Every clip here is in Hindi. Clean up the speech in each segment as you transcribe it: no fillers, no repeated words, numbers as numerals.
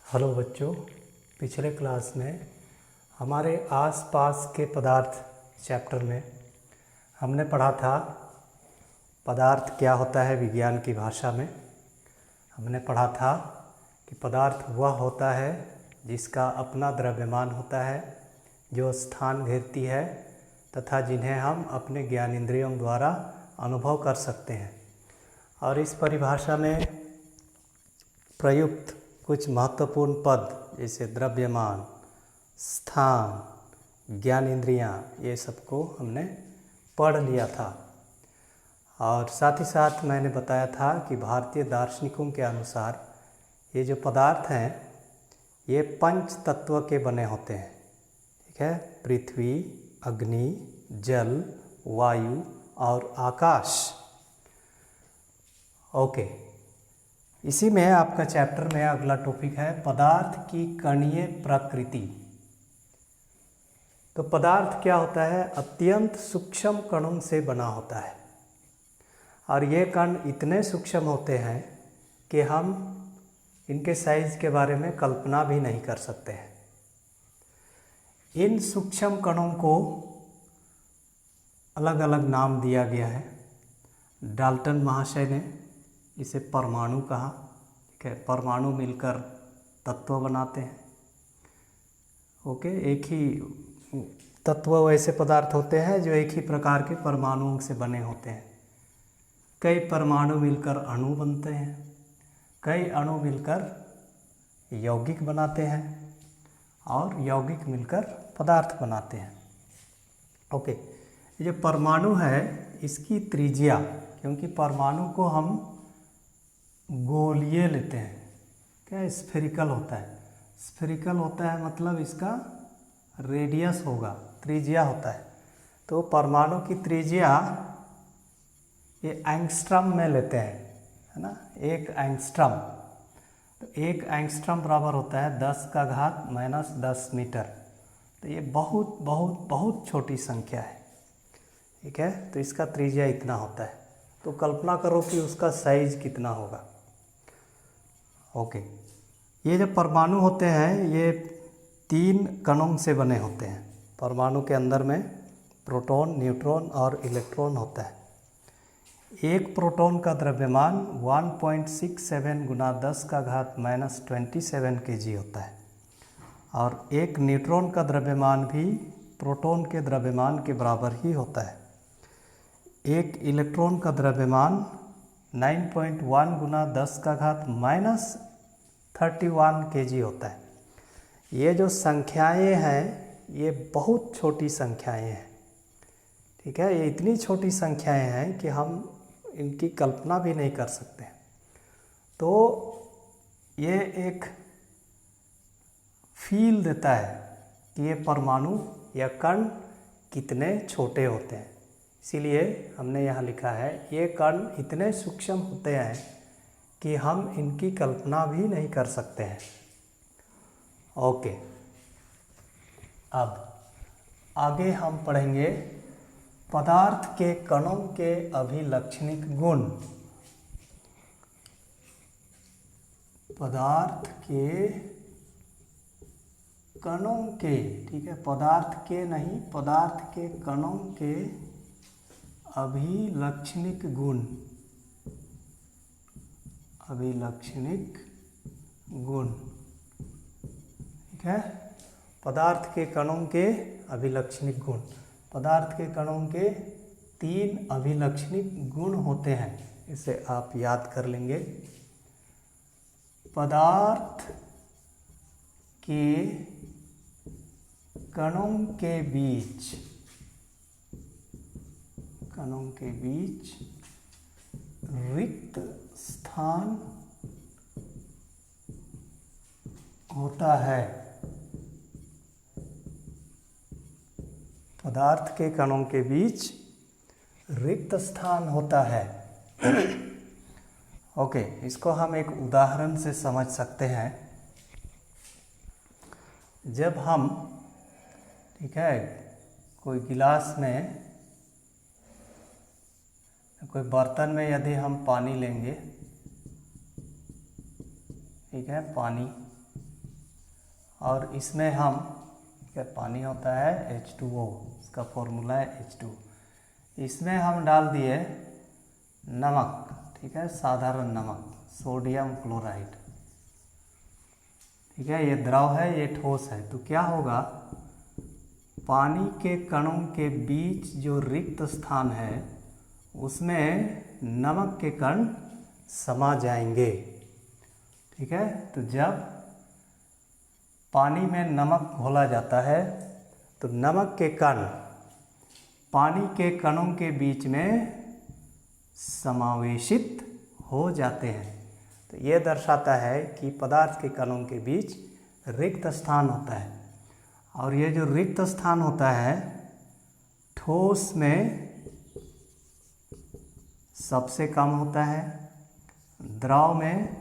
हेलो बच्चों, पिछले क्लास में हमारे आसपास के पदार्थ चैप्टर में हमने पढ़ा था पदार्थ क्या होता है। विज्ञान की भाषा में हमने पढ़ा था कि पदार्थ वह होता है जिसका अपना द्रव्यमान होता है, जो स्थान घेरती है तथा जिन्हें हम अपने ज्ञानेंद्रियों द्वारा अनुभव कर सकते हैं। और इस परिभाषा में प्रयुक्त कुछ महत्वपूर्ण पद जैसे द्रव्यमान, स्थान, ज्ञानेंद्रियाँ, ये सबको हमने पढ़ लिया था। और साथ ही साथ मैंने बताया था कि भारतीय दार्शनिकों के अनुसार ये जो पदार्थ हैं ये पंच तत्व के बने होते हैं। ठीक है, पृथ्वी, अग्नि, जल, वायु और आकाश। ओके, इसी में आपका चैप्टर में अगला टॉपिक है पदार्थ की कणीय प्रकृति। तो पदार्थ क्या होता है? अत्यंत सूक्ष्म कणों से बना होता है और ये कण इतने सूक्ष्म होते हैं कि हम इनके साइज के बारे में कल्पना भी नहीं कर सकते हैं। इन सूक्ष्म कणों को अलग अलग नाम दिया गया है। डाल्टन महाशय ने इसे परमाणु कहा। ठीक है, परमाणु मिलकर तत्व बनाते हैं। ओके, एक ही तत्व वैसे पदार्थ होते हैं जो एक ही प्रकार के परमाणुओं से बने होते हैं। कई परमाणु मिलकर अणु बनते हैं, कई अणु मिलकर यौगिक बनाते हैं और यौगिक मिलकर पदार्थ बनाते हैं। ओके, ये जो परमाणु है इसकी त्रिज्या, क्योंकि परमाणु को हम गोलीय लेते हैं, क्या स्फेरिकल होता है। स्फेरिकल होता है मतलब इसका रेडियस होगा, त्रिज्या होता है। तो परमाणु की त्रिज्या ये एंगस्ट्रम में लेते हैं, है ना। एक एंगस्ट्रम, तो एक एंगस्ट्रम बराबर होता है 10⁻⁻10 मीटर। तो ये बहुत बहुत बहुत छोटी संख्या है। ठीक है, तो इसका त्रिज्या इतना होता है। तो कल्पना करो कि उसका साइज कितना होगा। ओके, ये जो परमाणु होते हैं ये 3 कणों से बने होते हैं। परमाणु के अंदर में प्रोटॉन, न्यूट्रॉन और इलेक्ट्रॉन होता है। एक प्रोटॉन का द्रव्यमान 1.67 × 10⁻⁻27 kg होता है और एक न्यूट्रॉन का द्रव्यमान भी प्रोटॉन के द्रव्यमान के बराबर ही होता है। एक इलेक्ट्रॉन का द्रव्यमान 9.1 × 10⁻31 kg होता है। ये जो संख्याएं हैं ये बहुत छोटी संख्याएं हैं। ठीक है, ये इतनी छोटी संख्याएं हैं कि हम इनकी कल्पना भी नहीं कर सकते। तो ये एक फील देता है कि ये परमाणु या कण कितने छोटे होते हैं। इसीलिए हमने यहाँ लिखा है ये कण इतने सूक्ष्म होते हैं कि हम इनकी कल्पना भी नहीं कर सकते हैं। ओके, अब आगे हम पढ़ेंगे पदार्थ के कणों के अभिलक्षणिक गुण। पदार्थ के कणों के, ठीक है, पदार्थ के नहीं, पदार्थ के कणों के अभिलक्षणिक गुण। अभिलक्षणिक गुण, ठीक है, पदार्थ के कणों के अभिलक्षणिक गुण। पदार्थ के कणों के 3 अभिलक्षणिक गुण होते हैं, इसे आप याद कर लेंगे। पदार्थ के कणों के बीच, कणों के बीच रिक्त स्थान होता है। पदार्थ के कणों के बीच रिक्त स्थान होता है। ओके, इसको हम एक उदाहरण से समझ सकते हैं। जब हम, ठीक है, कोई गिलास में, कोई बर्तन में यदि हम पानी लेंगे, ठीक है, पानी, और इसमें हम क्या पानी होता है H2O, इसका फॉर्मूला है H2। इसमें हम डाल दिए नमक, ठीक है, साधारण नमक, सोडियम क्लोराइड, ठीक है। ये द्रव है, ये ठोस है, तो क्या होगा, पानी के कणों के बीच जो रिक्त स्थान है उसमें नमक के कण समा जाएंगे, ठीक है। तो जब पानी में नमक घोला जाता है तो नमक के कण पानी के कणों के बीच में समावेशित हो जाते हैं। तो ये दर्शाता है कि पदार्थ के कणों के बीच रिक्त स्थान होता है, और ये जो रिक्त स्थान होता है ठोस में सबसे कम होता है, द्रव में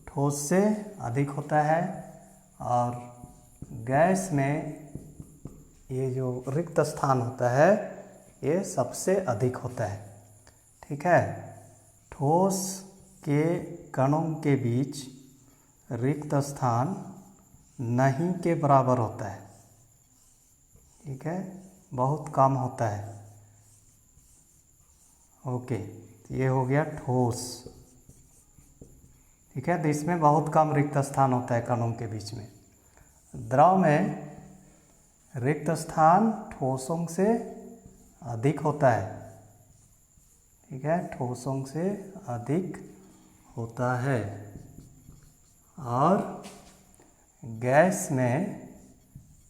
ठोस से अधिक होता है, और गैस में ये जो रिक्त स्थान होता है ये सबसे अधिक होता है, ठीक है। ठोस के कणों के बीच रिक्त स्थान नहीं के बराबर होता है, ठीक है, बहुत कम होता है। ओके, ये हो गया ठोस, ठीक है। तो इसमें बहुत कम रिक्त स्थान होता है कणों के बीच में। द्रव में रिक्त स्थान ठोसों से अधिक होता है, ठीक है, ठोसों से अधिक होता है, और गैस में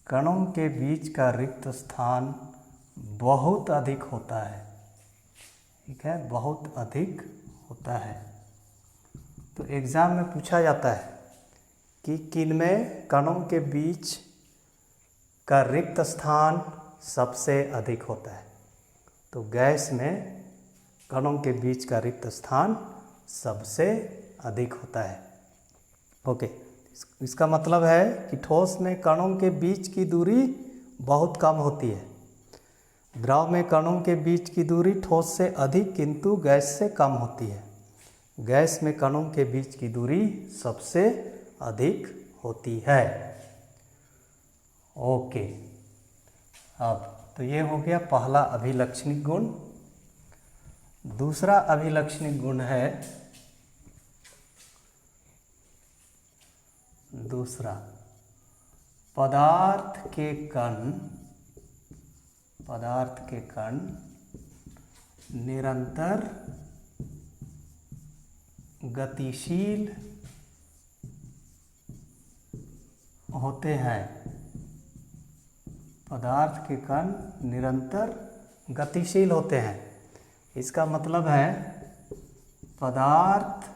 कणों के बीच का रिक्त स्थान बहुत अधिक होता है, ठीक है, बहुत अधिक होता है। तो एग्ज़ाम में पूछा जाता है कि किनमें कणों के बीच का रिक्त स्थान सबसे अधिक होता है। तो गैस में कणों के बीच का रिक्त स्थान सबसे अधिक होता है। ओके, इसका मतलब है कि ठोस में कणों के बीच की दूरी बहुत कम होती है। द्रव में कणों के बीच की दूरी ठोस से अधिक किंतु गैस से कम होती है। गैस में कणों के बीच की दूरी सबसे अधिक होती है। ओके, अब तो ये हो गया पहला अभिलक्षणिक गुण। दूसरा अभिलक्षणिक गुण है, दूसरा पदार्थ के कण निरंतर गतिशील होते हैं। पदार्थ के कण निरंतर गतिशील होते हैं। इसका मतलब है पदार्थ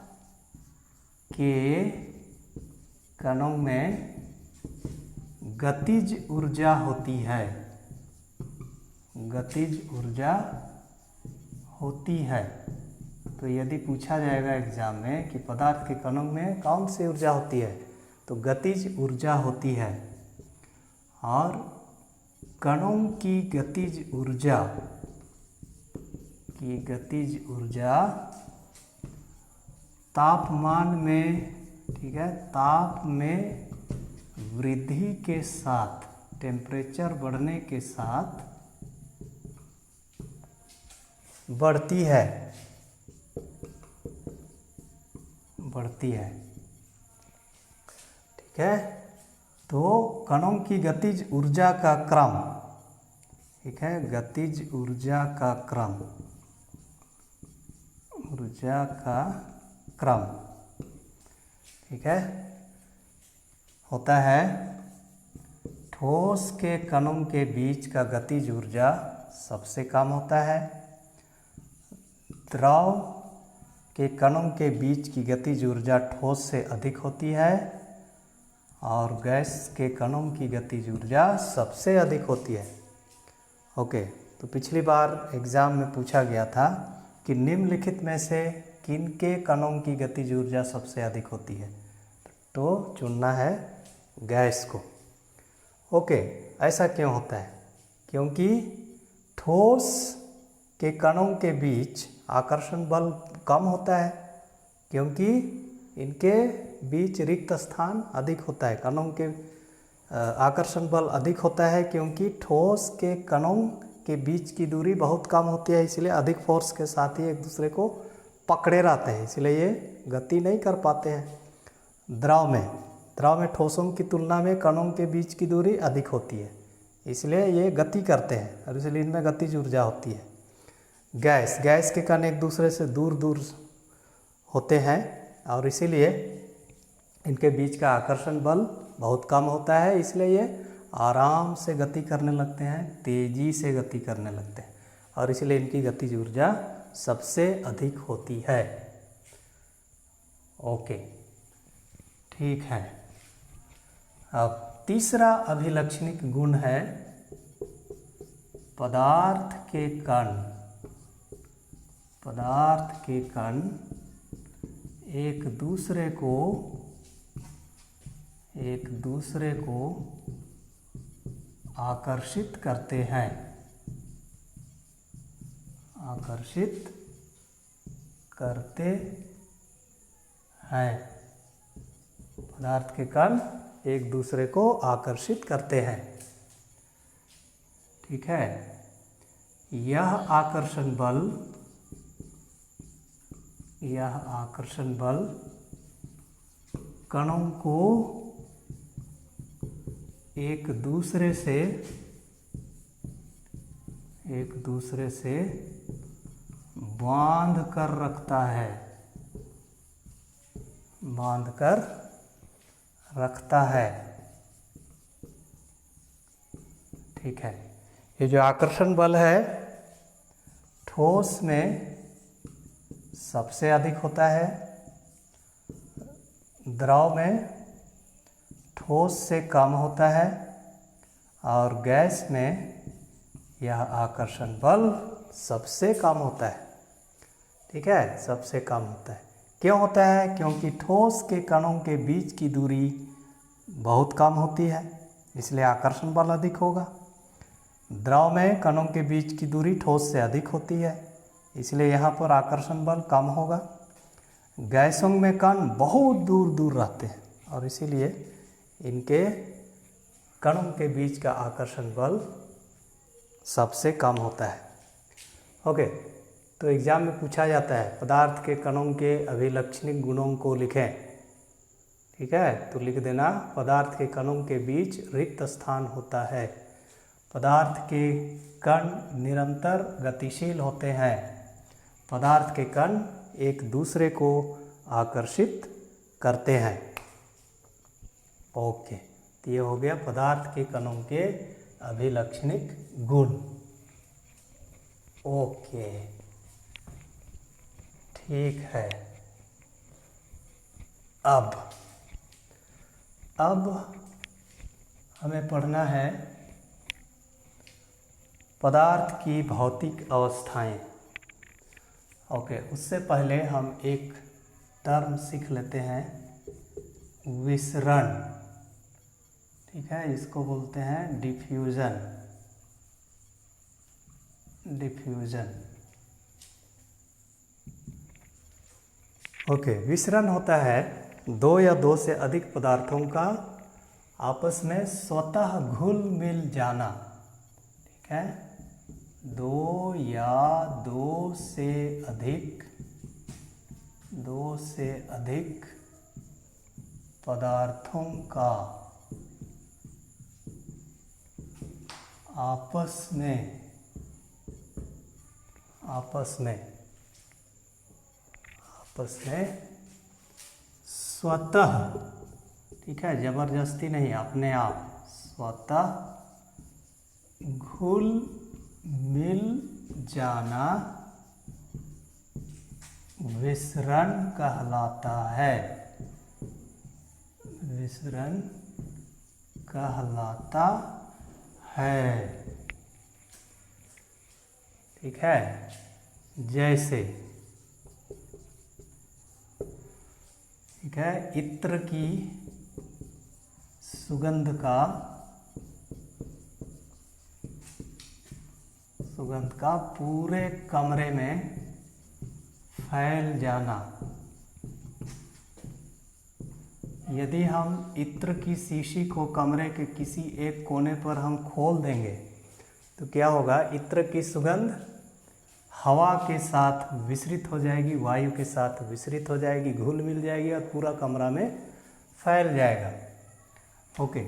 के कणों में गतिज ऊर्जा होती है, गतिज ऊर्जा होती है। तो यदि पूछा जाएगा एग्जाम में कि पदार्थ के कणों में कौन सी ऊर्जा होती है, तो गतिज ऊर्जा होती है। और कणों की गतिज ऊर्जा तापमान में, ठीक है, ताप में वृद्धि के साथ, टेम्परेचर बढ़ने के साथ बढ़ती है, ठीक है। तो कणों की गतिज ऊर्जा का क्रम, ठीक है, गतिज ऊर्जा का क्रम, ठीक है, होता है ठोस के कणों के बीच का गतिज ऊर्जा सबसे कम होता है, द्रव के कणों के बीच की गतिज ऊर्जा ठोस से अधिक होती है, और गैस के कणों की गतिज ऊर्जा सबसे अधिक होती है। ओके, तो पिछली बार एग्ज़ाम में पूछा गया था कि निम्नलिखित में से किनके कणों की गतिज ऊर्जा सबसे अधिक होती है, तो चुनना है गैस को। ओके, ऐसा क्यों होता है? क्योंकि ठोस के कणों के बीच आकर्षण बल कम होता है, क्योंकि इनके बीच रिक्त स्थान अधिक होता है, कणों के आकर्षण बल अधिक होता है, क्योंकि ठोस के कणों के बीच की दूरी बहुत कम होती है, इसलिए अधिक फोर्स के साथ ही एक दूसरे को पकड़े रहते हैं, इसलिए ये गति नहीं कर पाते हैं। द्रव में ठोसों की तुलना में कणों के बीच की दूरी अधिक होती है, इसलिए ये गति करते हैं और इसलिए इनमें गतिज ऊर्जा होती है। गैस के कण एक दूसरे से दूर दूर होते हैं और इसीलिए इनके बीच का आकर्षण बल बहुत कम होता है, इसलिए ये आराम से गति करने लगते हैं, तेजी से गति करने लगते हैं और इसलिए इनकी गतिज ऊर्जा सबसे अधिक होती है। ओके, ठीक है। अब तीसरा अभिलक्षणिक गुण है पदार्थ के कण एक दूसरे को आकर्षित करते हैं। पदार्थ के कण एक दूसरे को आकर्षित करते हैं, ठीक है। यह आकर्षण बल कणों को एक दूसरे से बांध कर रखता है, ठीक है। ये जो आकर्षण बल है ठोस में सबसे अधिक होता है, द्रव में ठोस से कम होता है और गैस में यह आकर्षण बल सबसे कम होता है, ठीक है, सबसे कम होता है। क्यों होता है? क्योंकि ठोस के कणों के बीच की दूरी बहुत कम होती है, इसलिए आकर्षण बल अधिक होगा। द्रव में कणों के बीच की दूरी ठोस से अधिक होती है, इसलिए यहाँ पर आकर्षण बल कम होगा। गैसों में कण बहुत दूर दूर रहते हैं और इसीलिए इनके कणों के बीच का आकर्षण बल सबसे कम होता है। ओके, तो एग्जाम में पूछा जाता है पदार्थ के कणों के अभिलक्षणिक गुणों को लिखें, ठीक है। तो लिख देना पदार्थ के कणों के बीच रिक्त स्थान होता है। पदार्थ के कण निरंतर गतिशील होते हैं। पदार्थ के कण एक दूसरे को आकर्षित करते हैं। ओके, तो ये हो गया पदार्थ के कणों के अभिलक्षणिक गुण। ओके, ठीक है। अब हमें पढ़ना है पदार्थ की भौतिक अवस्थाएं। ओके, उससे पहले हम एक टर्म सीख लेते हैं, विसरण, ठीक है। इसको बोलते हैं डिफ्यूजन। ओके, विसरण होता है दो या दो से अधिक पदार्थों का आपस में स्वतः घुल मिल जाना, ठीक है। दो या दो से अधिक पदार्थों का आपस में स्वतः, ठीक है, जबरदस्ती नहीं, अपने आप स्वतः घुल मिल जाना विसरण कहलाता है। विसरण कहलाता है, ठीक है। जैसे, ठीक है, इत्र की सुगंध का पूरे कमरे में फैल जाना, यदि हम इत्र की शीशी को कमरे के किसी एक कोने पर हम खोल देंगे तो क्या होगा, इत्र की सुगंध हवा के साथ विसरित हो जाएगी, वायु के साथ विसरित हो जाएगी, घुल मिल जाएगी और पूरा कमरा में फैल जाएगा। ओके,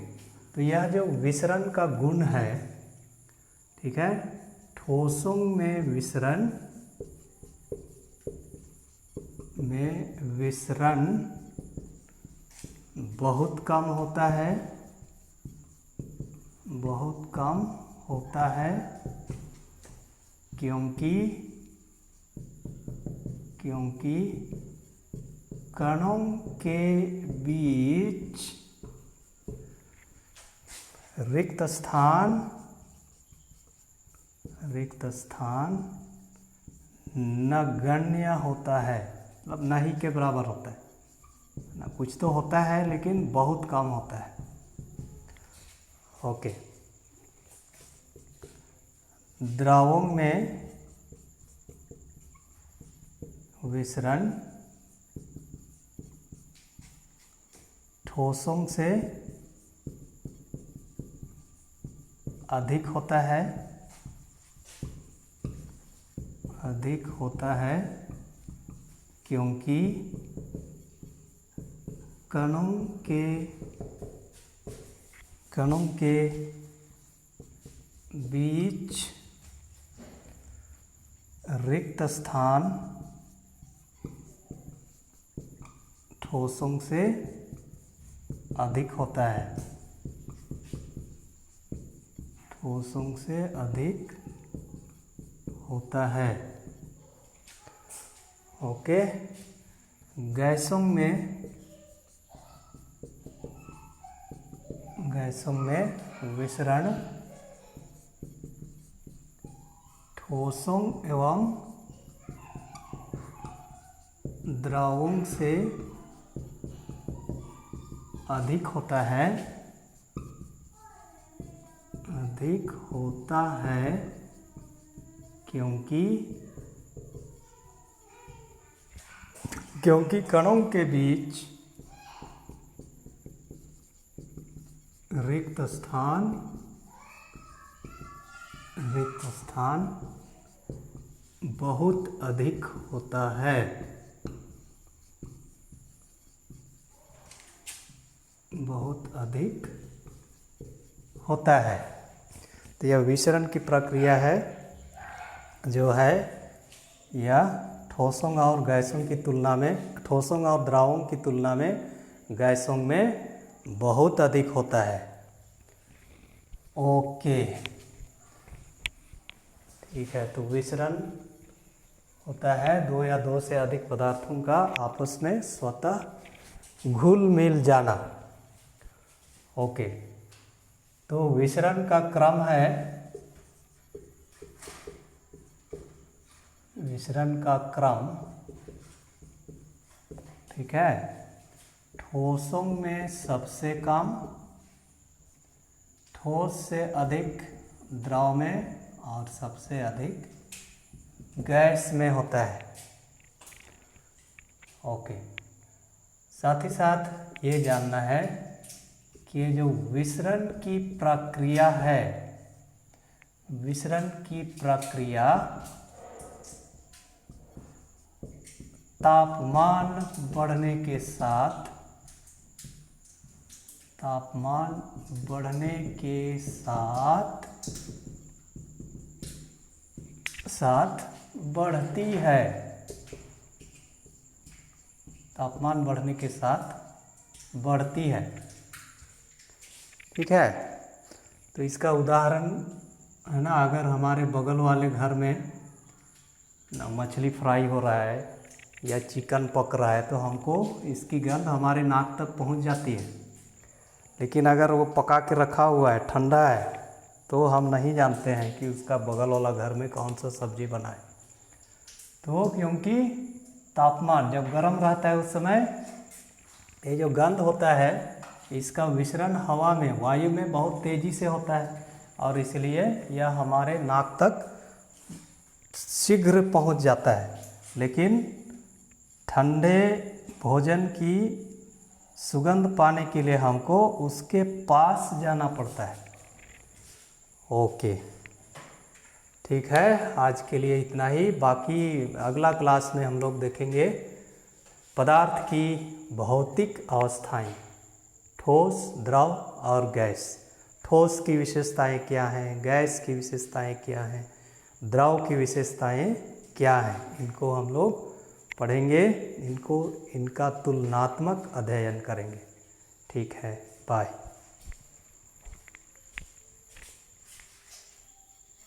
तो यह जो विसरण का गुण है, ठीक है, ठोसों में विसरण बहुत कम होता है, बहुत कम होता है, क्योंकि कणों के बीच रिक्त स्थान नगण्य होता है, मतलब नहीं के बराबर होता है ना, कुछ तो होता है लेकिन बहुत कम होता है। ओके, द्रवों में विसरण ठोसों से अधिक होता है, क्योंकि कणों के बीच रिक्त स्थान ठोसों से अधिक होता है, ठोसों से अधिक होता है। ओके, गैसों में विसरण ठोसों एवं द्रवों से अधिक होता है, क्योंकि कणों के बीच रिक्त स्थान बहुत अधिक होता है, तो यह विसरण की प्रक्रिया है जो है यह ठोसों और गैसों की तुलना में, ठोसों और द्रवों की तुलना में गैसों में बहुत अधिक होता है। ओके, ठीक है, तो विसरण होता है दो या दो से अधिक पदार्थों का आपस में स्वतः घुल मिल जाना। ओके, तो विसरण का क्रम है, ठीक है, ठोसों में सबसे कम, ठोस से अधिक द्रव में और सबसे अधिक गैस में होता है। ओके, साथ ही साथ ये जानना है कि ये जो विसरण की प्रक्रिया है, विसरण की प्रक्रिया तापमान बढ़ने के साथ बढ़ती है, तापमान बढ़ने के साथ बढ़ती है, ठीक है। तो इसका उदाहरण है ना, अगर हमारे बगल वाले घर में ना मछली फ्राई हो रहा है या चिकन पक रहा है तो हमको इसकी गंध हमारे नाक तक पहुंच जाती है, लेकिन अगर वो पका के रखा हुआ है, ठंडा है, तो हम नहीं जानते हैं कि उसका बगल वाला घर में कौन सा सब्जी बना है। तो क्योंकि तापमान जब गर्म रहता है उस समय ये जो गंध होता है इसका विसरण हवा में, वायु में बहुत तेज़ी से होता है और इसलिए यह हमारे नाक तक शीघ्र पहुंच जाता है। लेकिन ठंडे भोजन की सुगंध पाने के लिए हमको उसके पास जाना पड़ता है। ओके, ठीक है, आज के लिए इतना ही। बाकी अगला क्लास में हम लोग देखेंगे पदार्थ की भौतिक अवस्थाएं, ठोस, द्रव और गैस। ठोस की विशेषताएं क्या हैं, गैस की विशेषताएं क्या हैं, द्रव की विशेषताएं क्या हैं, इनको हम लोग पढ़ेंगे, इनका तुलनात्मक अध्ययन करेंगे। ठीक है, बाय।